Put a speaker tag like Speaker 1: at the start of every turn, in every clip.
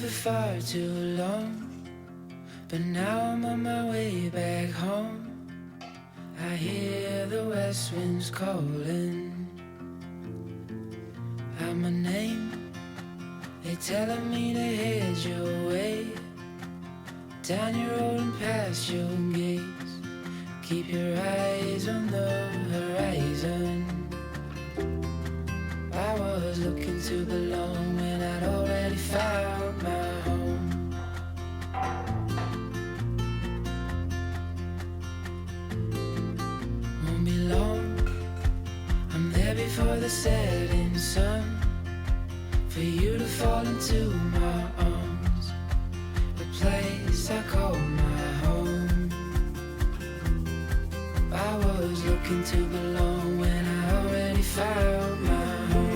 Speaker 1: for far too long, but now I'm on my way back home. I hear the west winds calling out my name. They telling me to head your way, down your road and past your gates. Keep your eyes on the horizon. I was looking to belong when I'd already found my home. Won't be long, I'm there before the setting sun, for you to fall into my arms, a place I call my home. I was looking to belong when I already found my home.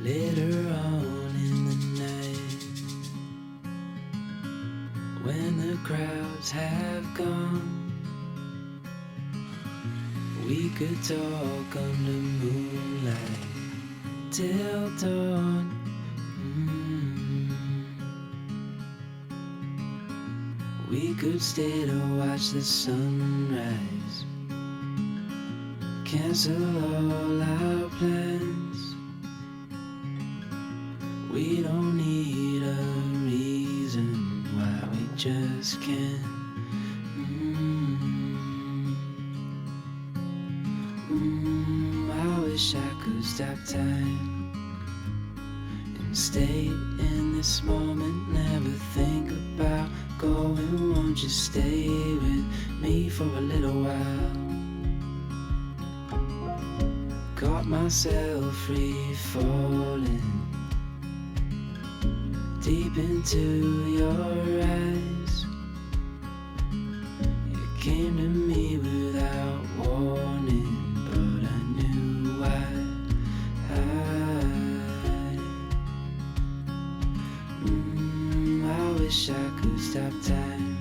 Speaker 1: Later on in the night, when the crowds have gone, we could talk under moonlight till dawn. We could stay to watch the sunrise, cancel all our plans. We don't need a reason why we just can't. I wish I could stop time and stay in this moment, never think about going. Won't you stay with me for a little while? Got myself free falling deep into your eyes. You came to me without warning, but I knew why. I wish I could stop time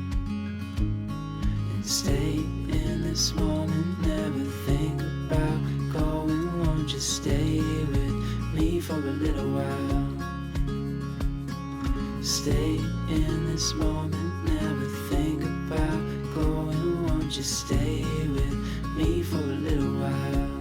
Speaker 1: and stay in this moment, never think about going. Won't you stay with me for a little while? Stay in this moment, never think about going. Won't you stay with me for a little while?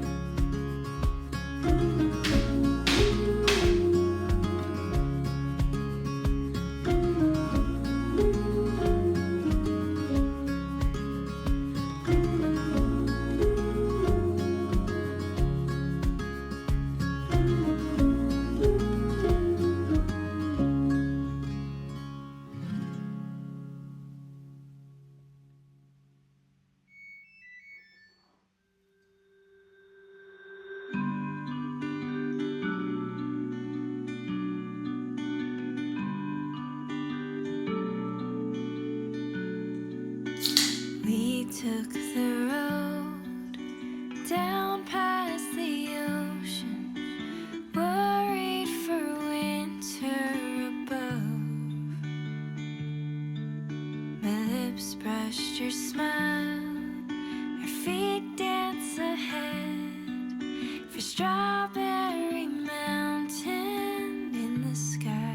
Speaker 2: Took the road down past the ocean, worried for winter above. My lips brushed your smile, our feet dance ahead for Strawberry Mountain in the sky.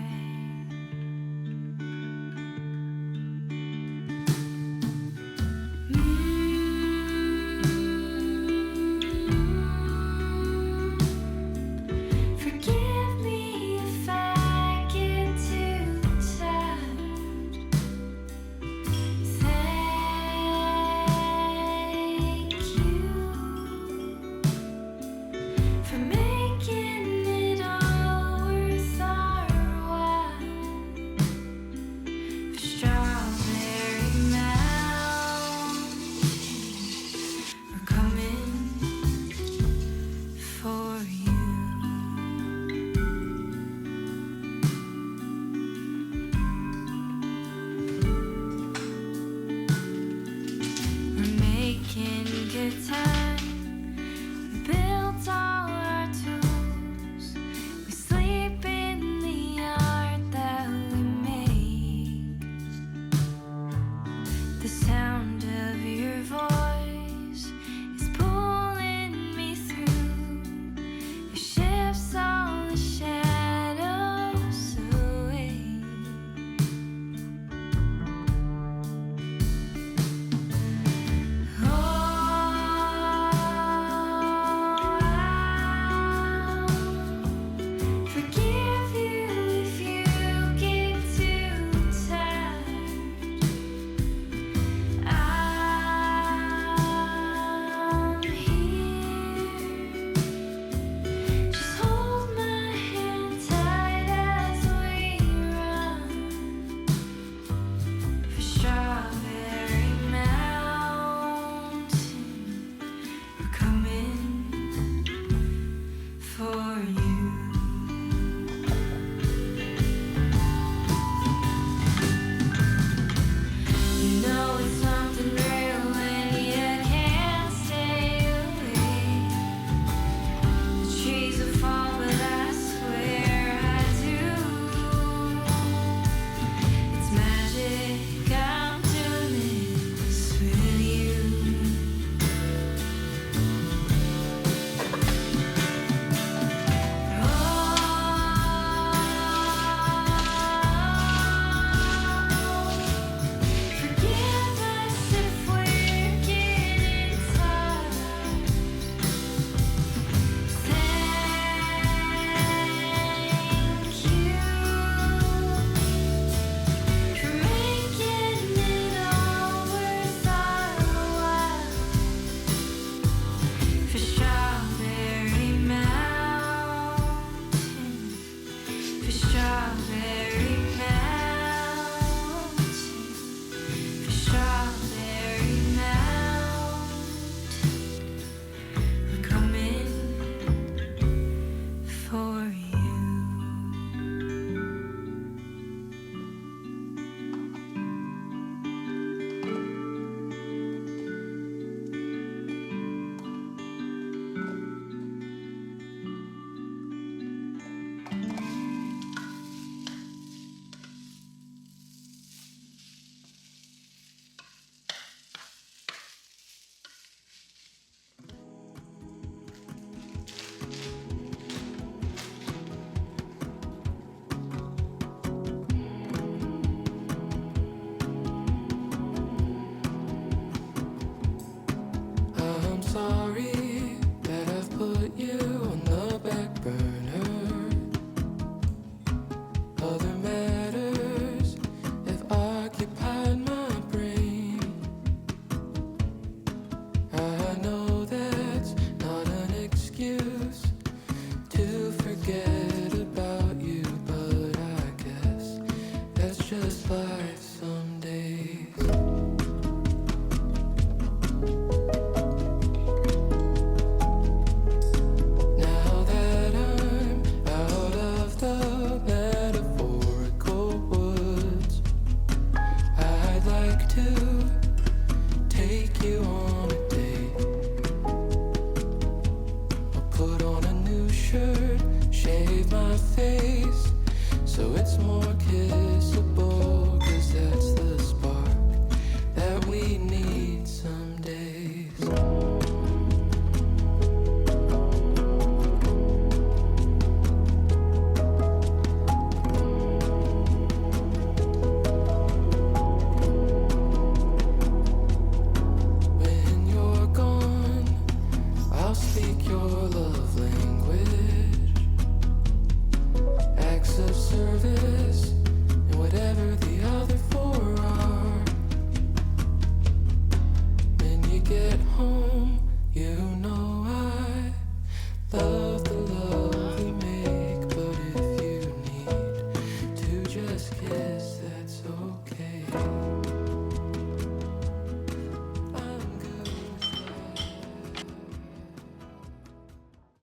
Speaker 1: wants more kiss.